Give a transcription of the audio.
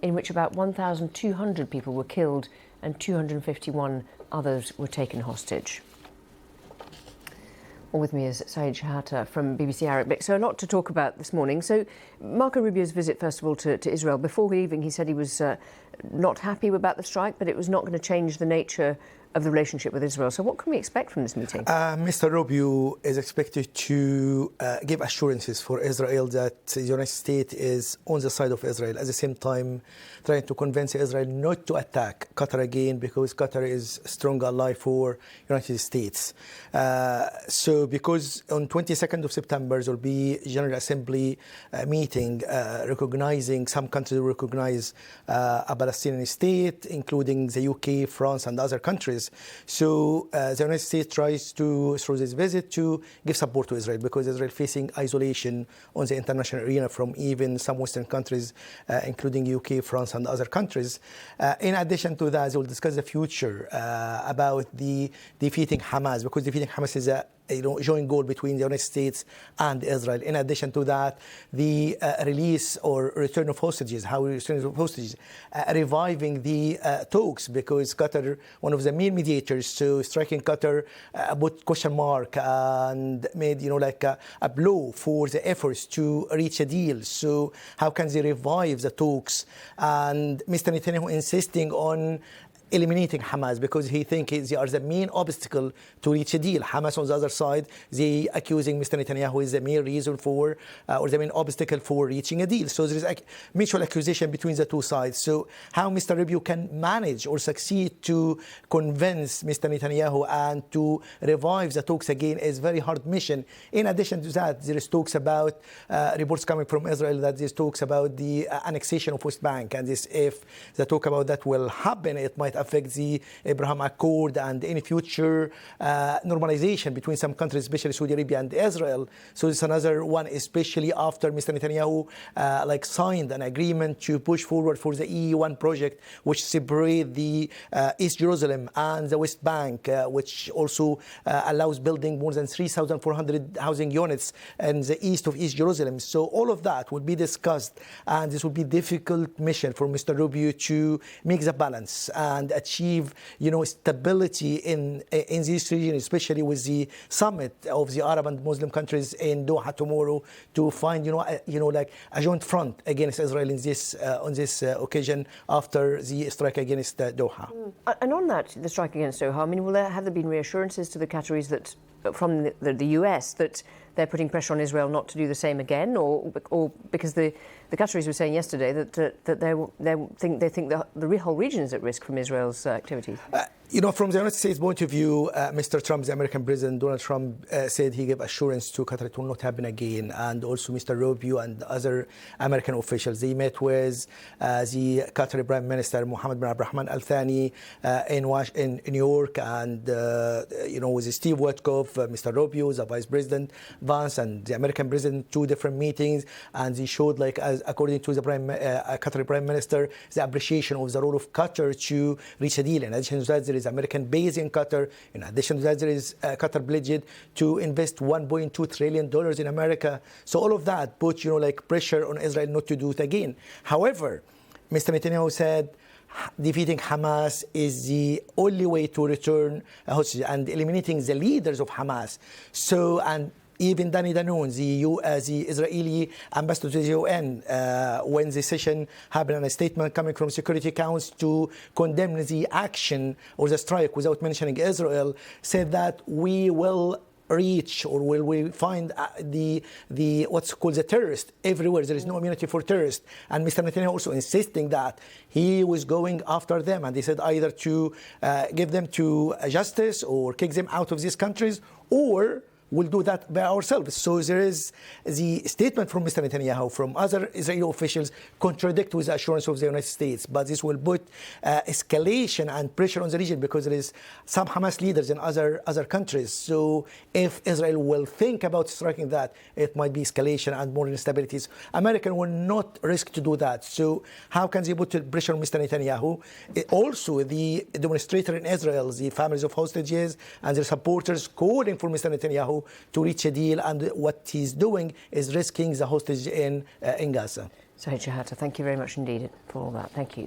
in which about 1,200 people were killed and 251 others were taken hostage. On with me is Saeed Shehata from BBC Arabic. So a lot to talk about this morning. So Marco Rubio's visit, first of all, to Israel. Before leaving, he said he was not happy about the strike, but it was not going to change the nature of the relationship with Israel. So what can we expect from this meeting? Mr. Rubio is expected to give assurances for Israel that the United States is on the side of Israel, at the same time trying to convince Israel not to attack Qatar again, because Qatar is a strong ally for United States. So because on 22nd of September there will be General Assembly meeting recognizing, some countries will recognize a Palestinian state, including the UK, France and other countries. So the United States tries to, through this visit, to give support to Israel, because Israel is facing isolation on the international arena from even some Western countries, including UK, France and other countries. In addition to that, they will discuss the future about the defeating Hamas, because defeating Hamas is a joint goal between the United States and Israel. In addition to that, the release or return of hostages, how we return of hostages, reviving the talks, because Qatar, one of the main mediators, so striking Qatar, put question mark and made a blow for the efforts to reach a deal. So how can they revive the talks? And Mr. Netanyahu insisting on eliminating Hamas, because he thinks they are the main obstacle to reach a deal. Hamas on the other side, they accusing Mr. Netanyahu is the main reason for, or the main obstacle for reaching a deal. So there is a mutual accusation between the two sides. So how Mr. Rubio can manage or succeed to convince Mr. Netanyahu and to revive the talks again is very hard mission. In addition to that, there is talks about, reports coming from Israel that there's talks about the annexation of West Bank, and this, if the talk about that will happen, it might affect the Abraham Accord and any future normalization between some countries, especially Saudi Arabia and Israel. So it's another one, especially after Mr. Netanyahu signed an agreement to push forward for the E1 project, which separate the East Jerusalem and the West Bank, which also allows building more than 3,400 housing units in the east of East Jerusalem. So all of that will be discussed, and this will be a difficult mission for Mr. Rubio to make the balance and achieve, stability in this region, especially with the summit of the Arab and Muslim countries in Doha tomorrow, to find, a joint front against Israel in this on this occasion after the strike against Doha. And on that, the strike against Doha, I mean, have there been reassurances to the Qataris that from the US that they're putting pressure on Israel not to do the same again, or because the Qataris were saying yesterday that they think the whole region is at risk from Israel's activities? From the United States point of view, Mr. Trump, the American President Donald Trump, said he gave assurance to Qatar it will not happen again, and also Mr. Rubio and other American officials. They met with the Qatari Prime Minister Mohammed bin Abdulrahman Al Thani in New York, and with Steve Witkoff, Mr. Rubio, the Vice President Vance, and the American President, two different meetings, and they showed, according to the Qatari Prime Minister, the appreciation of the role of Qatar to reach a deal. In addition to that, there is American base in Qatar. In addition to that, there is Qatar pledged to invest $1.2 trillion in America. So all of that put, pressure on Israel not to do it again. However, Mr. Netanyahu said defeating Hamas is the only way to return hostages and eliminating the leaders of Hamas. So, and even Danny Danon, the Israeli ambassador to the UN, when the session happened, and a statement coming from Security Council to condemn the action or the strike without mentioning Israel, said that we will reach, or will we find the what's called the terrorist everywhere. There is no immunity for terrorists. And Mr. Netanyahu also insisting that he was going after them, and he said either to give them to justice or kick them out of these countries, or we'll do that by ourselves. So there is the statement from Mr. Netanyahu, from other Israeli officials, contradict with the assurance of the United States. But this will put escalation and pressure on the region, because there is some Hamas leaders in other countries. So if Israel will think about striking that, it might be escalation and more instabilities. America will not risk to do that. So how can they put pressure on Mr. Netanyahu? Also, the demonstrators in Israel, the families of hostages and their supporters, calling for Mr. Netanyahu to reach a deal, and what he's doing is risking the hostage in Gaza. Shehata, thank you very much indeed for all that. Thank you.